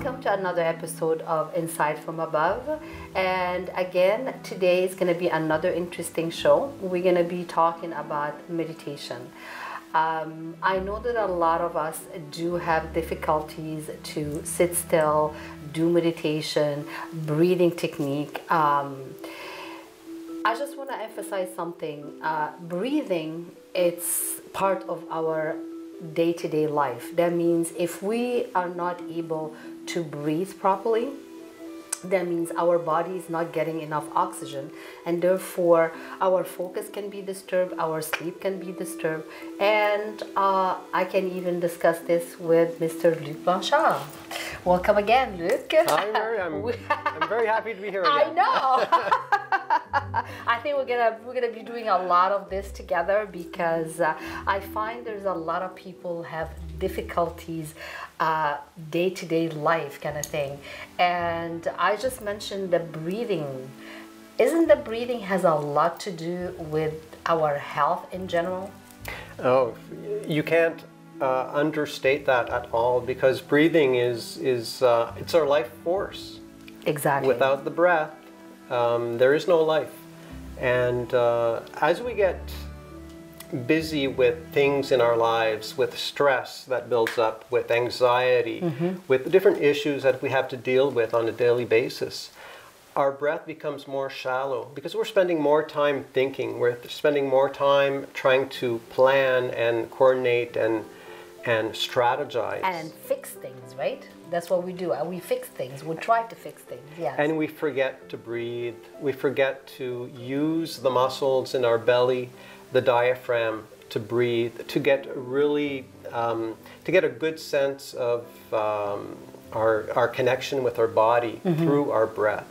welcome to another episode of Inside from Above. And again, today is going to be another interesting show. We're going to be talking about meditation. I know that a lot of us do have difficulties to sit still, do meditation, breathing technique. I just want to emphasize something. Breathing, it's part of our day-to-day life. That means if we are not able to breathe properly, that means our body is not getting enough oxygen, and therefore our focus can be disturbed, our sleep can be disturbed, and I can even discuss this with Mr. Luc Blanchard. Welcome again, Luc. Hi, Mary. I'm very happy to be here again. I know. I think we're gonna be doing a lot of this together because I find there's a lot of people have difficulties day-to-day life kind of thing, and I just mentioned the breathing. Isn't the breathing has a lot to do with our health in general? Oh, you can't understate that at all, because breathing is it's our life force. Exactly. Without the breath, there is no life. And as we get busy with things in our lives, with stress that builds up, with anxiety, with the different issues that we have to deal with on a daily basis, our breath becomes more shallow because we're spending more time thinking. We're spending more time trying to plan and coordinate and strategize. And fix things, right? That's what we do. We fix things. We try to fix things, yes. And we forget to breathe. We forget to use the muscles in our belly, the diaphragm, to breathe, to get really, to get a good sense of our connection with our body through our breath.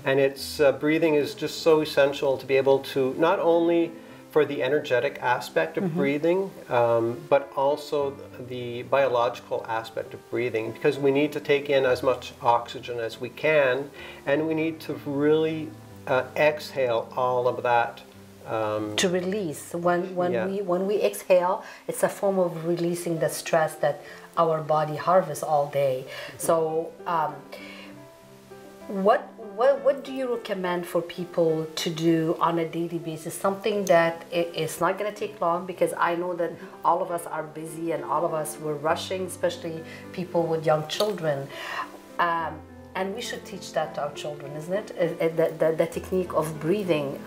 And it's breathing is just so essential to be able to not only for the energetic aspect of breathing, but also the biological aspect of breathing, because we need to take in as much oxygen as we can, and we need to really exhale all of that. To release. When we exhale, it's a form of releasing the stress that our body harvests all day. So what do you recommend for people to do on a daily basis? Something that it's not going to take long, because I know that all of us are busy and all of us were rushing, especially people with young children. And we should teach that to our children, isn't it? The technique of breathing.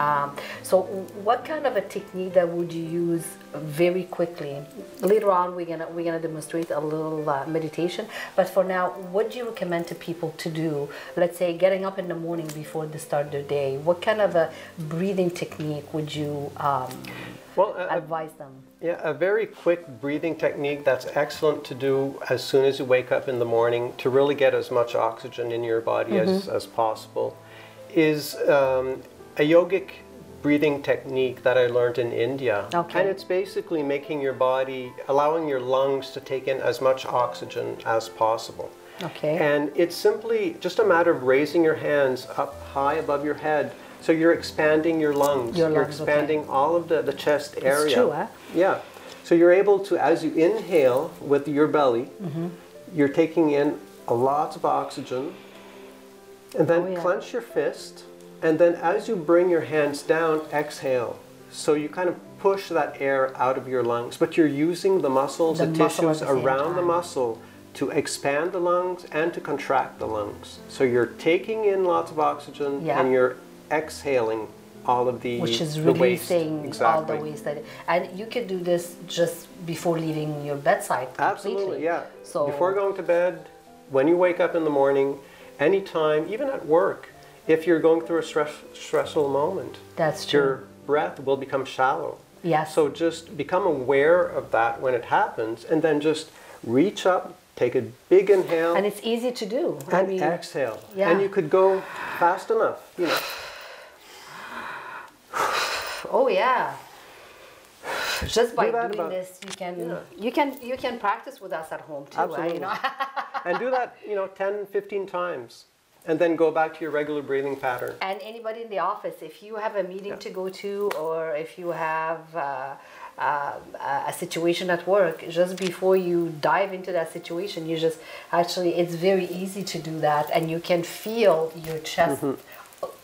So what kind of a technique that would you use very quickly? Later on, we're gonna demonstrate a little meditation. But for now, what do you recommend to people to do? Let's say getting up in the morning before they start their day. What kind of a breathing technique would you advise them? Yeah, a very quick breathing technique that's excellent to do as soon as you wake up in the morning to really get as much oxygen in your body as possible is a yogic breathing technique that I learned in India. Okay. And it's basically making your body, allowing your lungs to take in as much oxygen as possible. Okay. And it's simply just a matter of raising your hands up high above your head. So you're expanding your lungs. You're expanding all of the chest area. It's true, huh? Yeah. So you're able to, as you inhale with your belly, you're taking in a lot of oxygen, and then clench your fist, and then as you bring your hands down, exhale. So you kind of push that air out of your lungs, but you're using the muscles, the tissues around the muscle to expand the lungs and to contract the lungs. So you're taking in lots of oxygen and you're exhaling all of the which is the releasing waste. all the waste and you can do this just before leaving your bedside completely. Absolutely, yeah. So before going to bed, when you wake up in the morning, anytime, even at work, if you're going through a stressful moment, that's true. Your breath will become shallow. Yes. So just become aware of that when it happens, and then just reach up, take a big inhale, and it's easy to do. And exhale. Yeah. And you could go fast enough, you know. Oh yeah. Just by doing this, you can practice with us at home too. Absolutely. You know. And do that, 10, 15 times. and then go back to your regular breathing pattern. And anybody in the office, if you have a meeting to go to, or if you have a situation at work, just before you dive into that situation, you just actually, it's very easy to do that, and you can feel your chest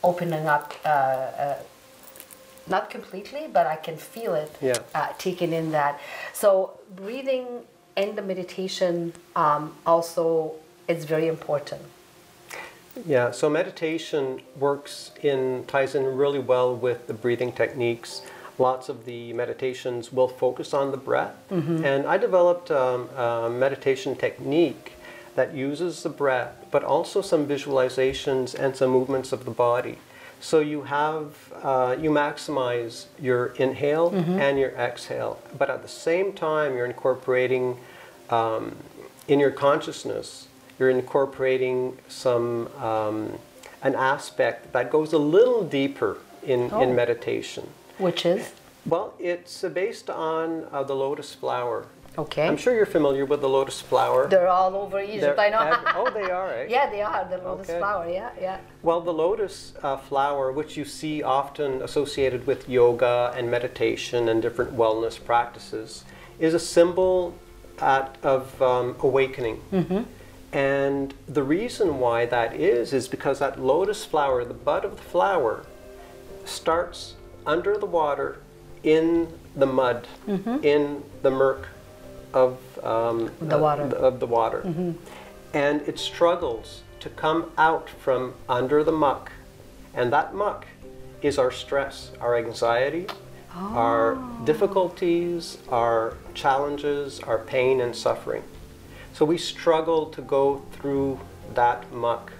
opening up, not completely, but I can feel it taking in that. So breathing in the meditation also is very important. Yeah, so meditation ties in really well with the breathing techniques. Lots of the meditations will focus on the breath. And I developed a meditation technique that uses the breath, but also some visualizations and some movements of the body. So you maximize your inhale and your exhale, but at the same time you're incorporating in your consciousness, you're incorporating an aspect that goes a little deeper in meditation. Which is? Well, it's based on the lotus flower. Okay. I'm sure you're familiar with the lotus flower. They're all over Egypt, I know. Oh, they are, eh? Yeah, they are, the lotus flower, yeah. Well, the lotus flower, which you see often associated with yoga and meditation and different wellness practices, is a symbol of awakening. And the reason why that is because that lotus flower, the bud of the flower, starts under the water in the mud, in the murk of the water. And it struggles to come out from under the muck. And that muck is our stress, our anxiety, our difficulties, our challenges, our pain and suffering. So we struggle to go through that muck.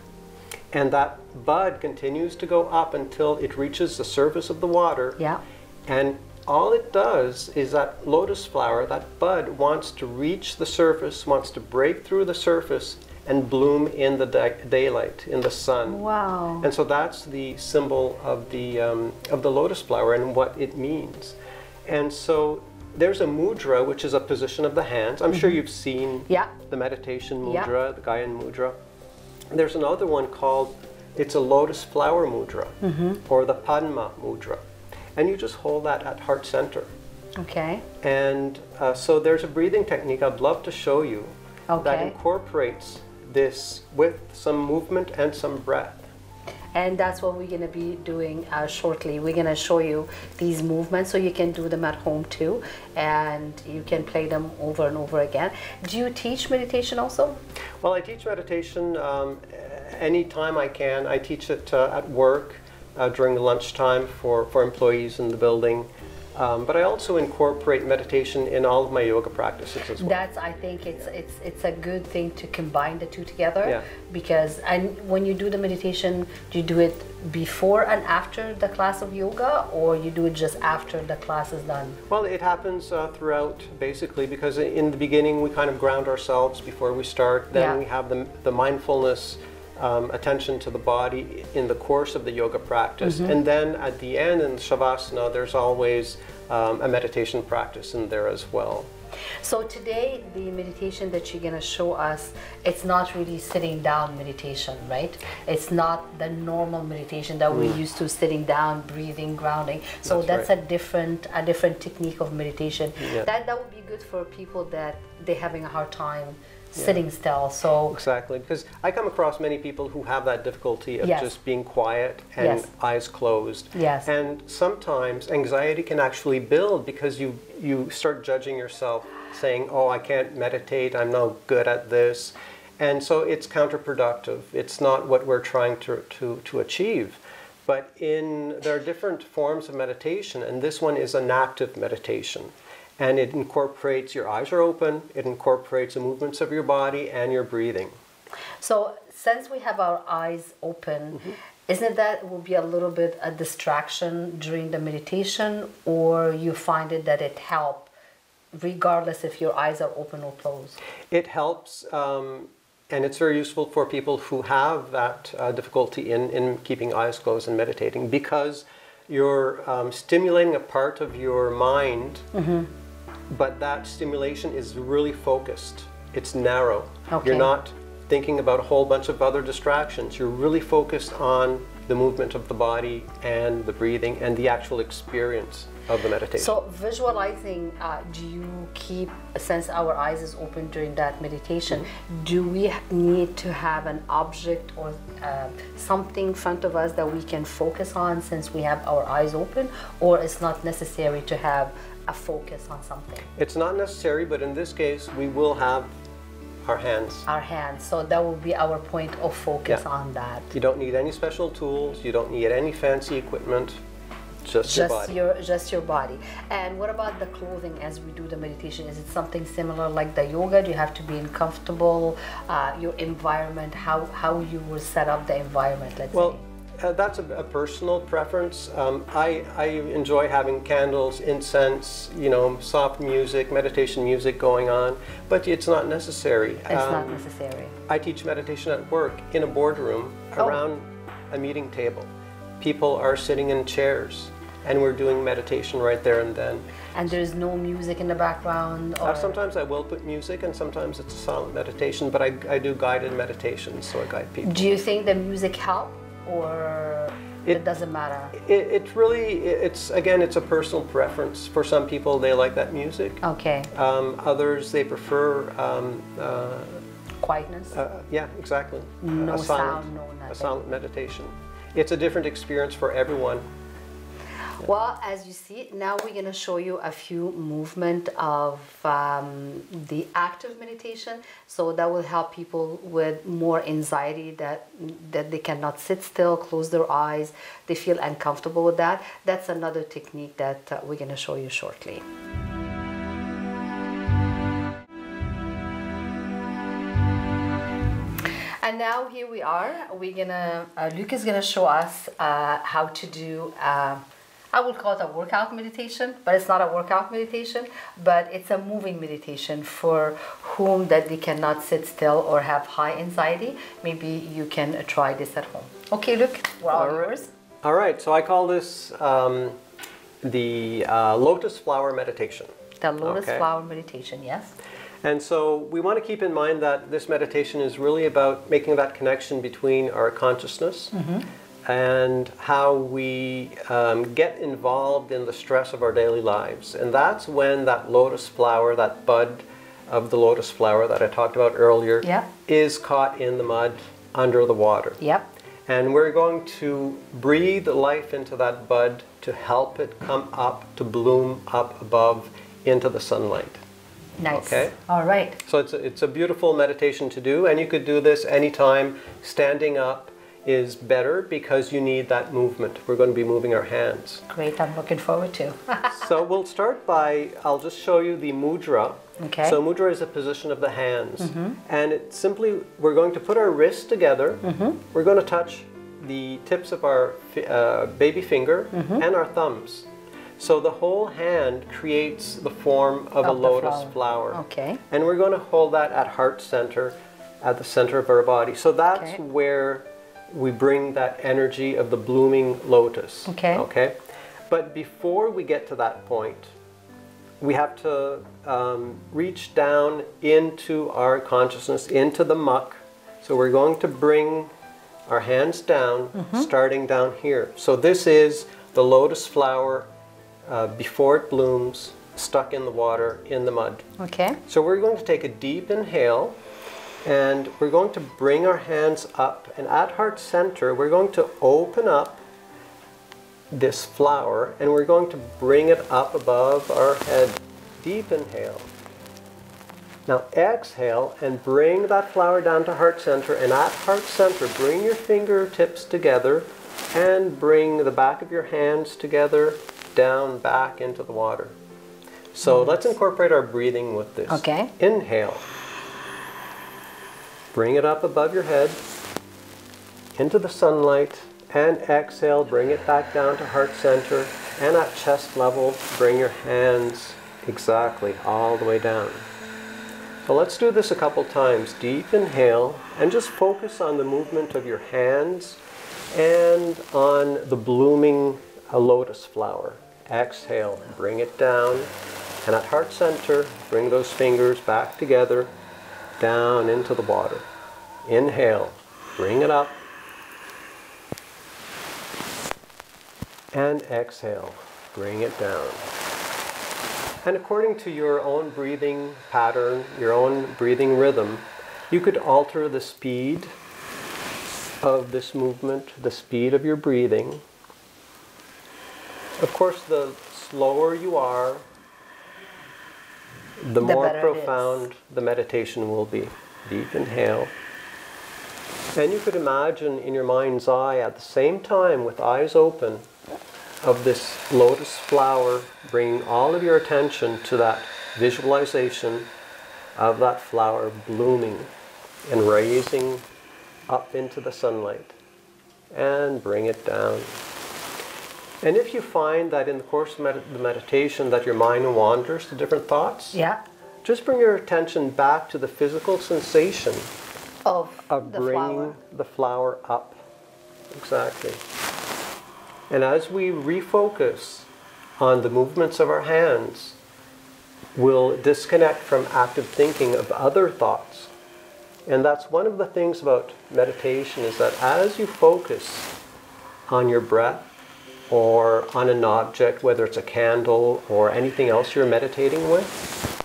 And that bud continues to go up until it reaches the surface of the water. Yeah. And all it does is that lotus flower, that bud, wants to reach the surface, wants to break through the surface and bloom in the daylight, in the sun. Wow. And so that's the symbol of the lotus flower and what it means. And so there's a mudra, which is a position of the hands. I'm sure you've seen the meditation mudra, the Gyan mudra. There's another one called, it's a lotus flower mudra, or the Padma mudra. And you just hold that at heart center. Okay. And so there's a breathing technique I'd love to show you that incorporates this with some movement and some breath. And that's what we're going to be doing shortly. We're going to show you these movements so you can do them at home too, and you can play them over and over again. Do you teach meditation also? Well, I teach meditation anytime I can. I teach it at work during the lunchtime for employees in the building. But I also incorporate meditation in all of my yoga practices as well. I think it's a good thing to combine the two together, because when you do the meditation, do you do it before and after the class of yoga, or you do it just after the class is done? Well, it happens throughout, basically, because in the beginning we kind of ground ourselves before we start. Then we have the mindfulness, attention to the body in the course of the yoga practice. And then at the end in Shavasana, there's always a meditation practice in there as well. So today, the meditation that you're going to show us, it's not really sitting down meditation, right? It's not the normal meditation that we're used to, sitting down, breathing, grounding. So that's right. a different technique of meditation. That would be good for people that they're having a hard time sitting still. So exactly, because I come across many people who have that difficulty of just being quiet and eyes closed. And sometimes anxiety can actually build because you start judging yourself, saying, oh, I can't meditate, I'm no good at this. And so it's counterproductive. It's not what we're trying to achieve. But there are different forms of meditation, and this one is an active meditation. And it incorporates, your eyes are open, it incorporates the movements of your body and your breathing. So since we have our eyes open, isn't that will be a little bit a distraction during the meditation, or you find it that it helps regardless if your eyes are open or closed? It helps, and it's very useful for people who have that difficulty in keeping eyes closed and meditating, because you're stimulating a part of your mind, but that stimulation is really focused. It's narrow. You're not thinking about a whole bunch of other distractions. You're really focused on the movement of the body and the breathing and the actual experience of the meditation. So visualizing, do you keep, since our eyes is open during that meditation, do we need to have an object or something in front of us that we can focus on since we have our eyes open, or it's not necessary to have a focus on something? It's not necessary, but in this case, we will have our hands. Our hands, so that will be our point of focus Yeah. on that. You don't need any special tools, you don't need any fancy equipment, just your body. Just your body. And what about the clothing as we do the meditation? Is it something similar like the yoga? Do you have to be in comfortable, your environment, how you will set up the environment, let's Well, say? that's a personal preference. I enjoy having candles, incense, soft music, meditation music going on, but it's not necessary. It's not necessary. I teach meditation at work in a boardroom around a meeting table. People are sitting in chairs and we're doing meditation right there and then. And there's no music in the background? Or... Sometimes I will put music and sometimes it's a silent meditation, but I do guided meditations, so I guide people. Do you think the music helps, or it doesn't matter? It's a personal preference. For some people, they like that music. Okay. Others, they prefer Quietness? yeah, exactly. No sound, no nothing. A silent meditation. It's a different experience for everyone. Well, as you see, now we're going to show you a few movement of the active meditation. So that will help people with more anxiety that they cannot sit still, close their eyes, they feel uncomfortable with that. That's another technique that we're going to show you shortly. And now here we are. We're gonna Luc is gonna show us how to do. I would call it a workout meditation, but it's not a workout meditation. But it's a moving meditation for whom that they cannot sit still or have high anxiety. Maybe you can try this at home. Okay, Luc, we're all yours. All right. So I call this the lotus flower meditation. The lotus flower meditation, yes. And so we want to keep in mind that this meditation is really about making that connection between our consciousness and how we get involved in the stress of our daily lives. And that's when that lotus flower, that bud of the lotus flower that I talked about earlier, is caught in the mud under the water. Yep. And we're going to breathe life into that bud to help it come up, to bloom up above into the sunlight. Nice. Okay. All right. So it's a beautiful meditation to do, and you could do this anytime. Standing up is better because you need that movement. We're going to be moving our hands. Great. I'm looking forward to. So we'll start by, I'll just show you the mudra. Okay. So mudra is a position of the hands. And it's simply, we're going to put our wrists together. We're going to touch the tips of our baby finger and our thumbs. So the whole hand creates the form of a lotus flower. Okay. And we're going to hold that at heart center, at the center of our body. So that's where we bring that energy of the blooming lotus. Okay. Okay. But before we get to that point, we have to reach down into our consciousness, into the muck. So we're going to bring our hands down, starting down here. So this is the lotus flower before it blooms, stuck in the water, in the mud. Okay. So we're going to take a deep inhale, and we're going to bring our hands up, and at heart center, we're going to open up this flower, and we're going to bring it up above our head. Deep inhale. Now exhale and bring that flower down to heart center, and at heart center, bring your fingertips together and bring the back of your hands together, down, back into the water. So let's incorporate our breathing with this. Okay. Inhale. Bring it up above your head, into the sunlight, and exhale, bring it back down to heart center, and at chest level, bring your hands exactly all the way down. So let's do this a couple times. Deep inhale, and just focus on the movement of your hands and on the blooming lotus flower. Exhale, bring it down, and at heart center, bring those fingers back together, down into the water. Inhale, bring it up. And exhale, bring it down. And according to your own breathing pattern, your own breathing rhythm, you could alter the speed of this movement, the speed of your breathing. Of course, the slower you are, the more profound the meditation will be. Deep inhale. And you could imagine in your mind's eye at the same time, with eyes open, of this lotus flower, bringing all of your attention to that visualization of that flower blooming and raising up into the sunlight. And bring it down. And if you find that in the course of the meditation that your mind wanders to different thoughts, just bring your attention back to the physical sensation of bringing the flower up. Exactly. And as we refocus on the movements of our hands, we'll disconnect from active thinking of other thoughts. And that's one of the things about meditation, is that as you focus on your breath or on an object, whether it's a candle or anything else you're meditating with,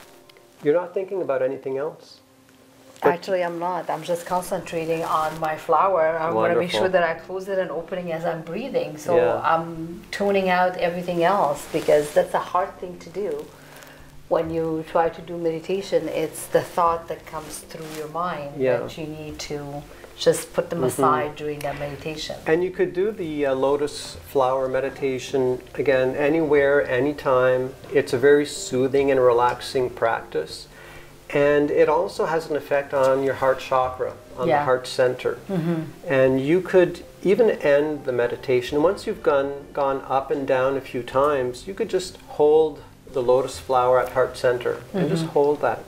you're not thinking about anything else. Actually, I'm not. I'm just concentrating on my flower. I want to make sure that I close it and opening as I'm breathing. So I'm tuning out everything else, because that's a hard thing to do. When you try to do meditation, it's the thought that comes through your mind that you need to just put them aside during that meditation. And you could do the lotus flower meditation, again, anywhere, anytime. It's a very soothing and relaxing practice. And it also has an effect on your heart chakra, on the heart center. And you could even end the meditation. Once you've gone up and down a few times, you could just hold the lotus flower at heart center and just hold that.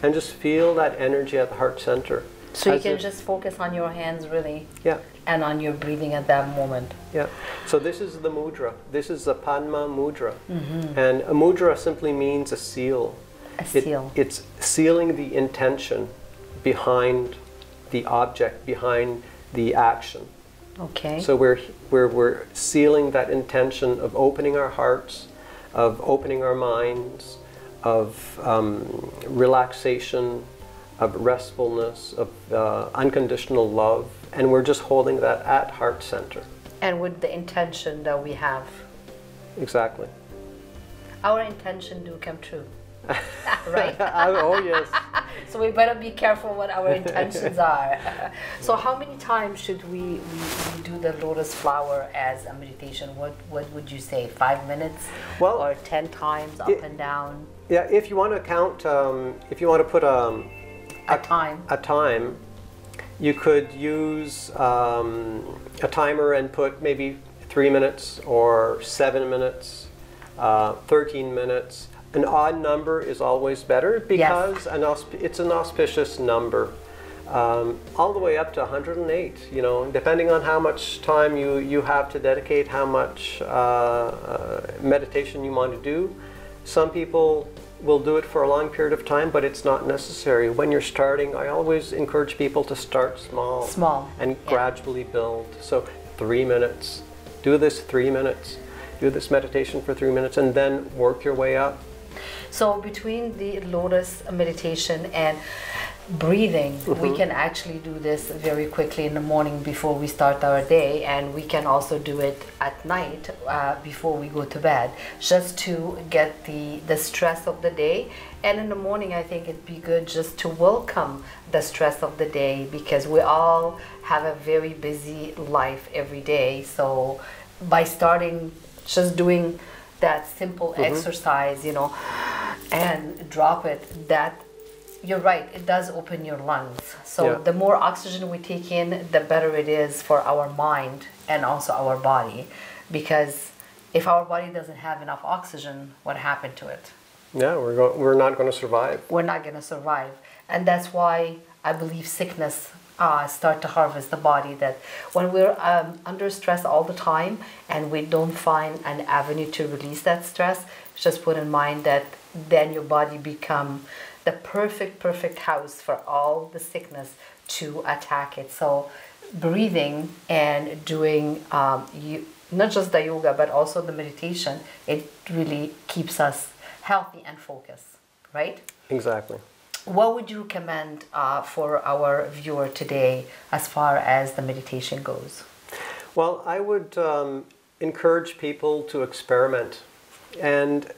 And just feel that energy at the heart center. So you can just focus on your hands, really. Yeah. And on your breathing at that moment. Yeah. So this is the mudra. This is the Padma mudra. And a mudra simply means a seal. A seal. It's sealing the intention behind the object, behind the action. Okay. So we're sealing that intention of opening our hearts, of opening our minds, of relaxation, of restfulness, of unconditional love, and we're just holding that at heart center. And with the intention that we have. Exactly. Our intention do come true. Right? Oh yes. So we better be careful what our intentions are. So how many times should we do the lotus flower as a meditation? What would you say? 5 minutes? Well, or 10 times up and down? Yeah, if you want to count, if you want to put a time, you could use a timer and put maybe 3 minutes or 7 minutes, 13 minutes. An odd number is always better, because it's an auspicious number. All the way up to 108, you know, depending on how much time you have to dedicate, how much meditation you want to do. Some people will do it for a long period of time, but it's not necessary. When you're starting, I always encourage people to start small. And gradually build. So 3 minutes. Do this 3 minutes. Do this meditation for 3 minutes, and then work your way up. So between the lotus meditation and breathing, we can actually do this very quickly in the morning before we start our day, and we can also do it at night before we go to bed, just to get the stress of the day. And in the morning, I think it'd be good just to welcome the stress of the day, because we all have a very busy life every day. So by starting just doing that simple exercise, you know, and drop it, that you're right, it does open your lungs. So the more oxygen we take in, the better it is for our mind and also our body. Because if our body doesn't have enough oxygen, what happened to it? Yeah, we're not going to survive. We're not going to survive. And that's why I believe sickness start to harvest the body, that when we're under stress all the time and we don't find an avenue to release that stress, just put in mind that then your body become the perfect house for all the sickness to attack it. So breathing and doing not just the yoga but also the meditation, it really keeps us healthy and focused, right? Exactly. What would you recommend for our viewer today as far as the meditation goes? Well, I would encourage people to experiment, and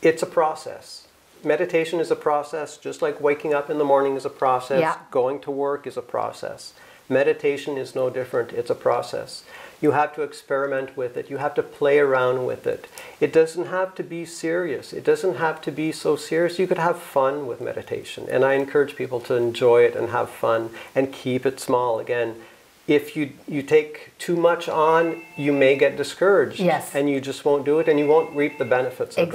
it's a process. Meditation is a process, just like waking up in the morning is a process, Yeah. going to work is a process. Meditation is no different, it's a process. You have to experiment with it, you have to play around with it. It doesn't have to be serious, it doesn't have to be so serious. You could have fun with meditation, and I encourage people to enjoy it and have fun and keep it small. Again, if you take too much on, you may get discouraged. Yes. And you just won't do it, and you won't reap the benefits of it.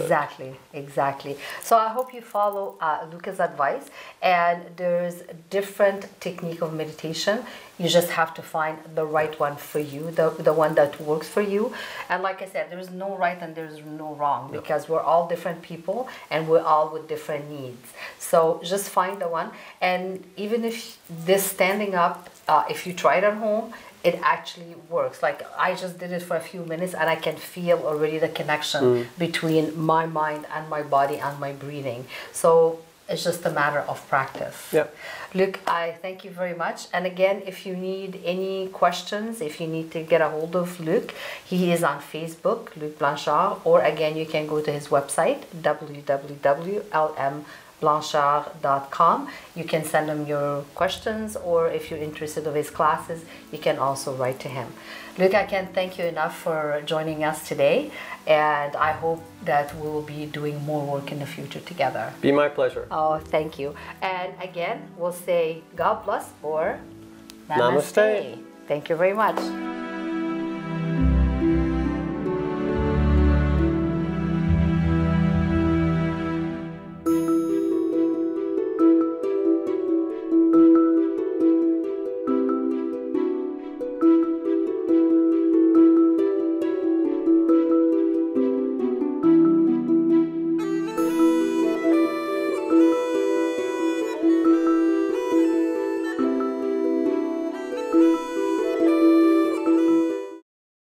Exactly. So I hope you follow Luca's advice, and there's different technique of meditation. You just have to find the right one for you, the one that works for you. And like I said, there is no right and there is no wrong, because we're all different people and we're all with different needs. So just find the one. And even if this standing up, if you try it at home, it actually works. Like I just did it for a few minutes and I can feel already the connection between my mind and my body and my breathing. So it's just a matter of practice. Yeah. Luc, I thank you very much. And again, if you need any questions, if you need to get a hold of Luc, he is on Facebook, Luc Blanchard, or again, you can go to his website, www.lmblanchard.com. You can send him your questions, or if you're interested in his classes, you can also write to him. Luc, I can't thank you enough for joining us today, and I hope that we'll be doing more work in the future together. Be my pleasure. Oh, thank you. And again, we'll say God bless or Namaste. Thank you very much.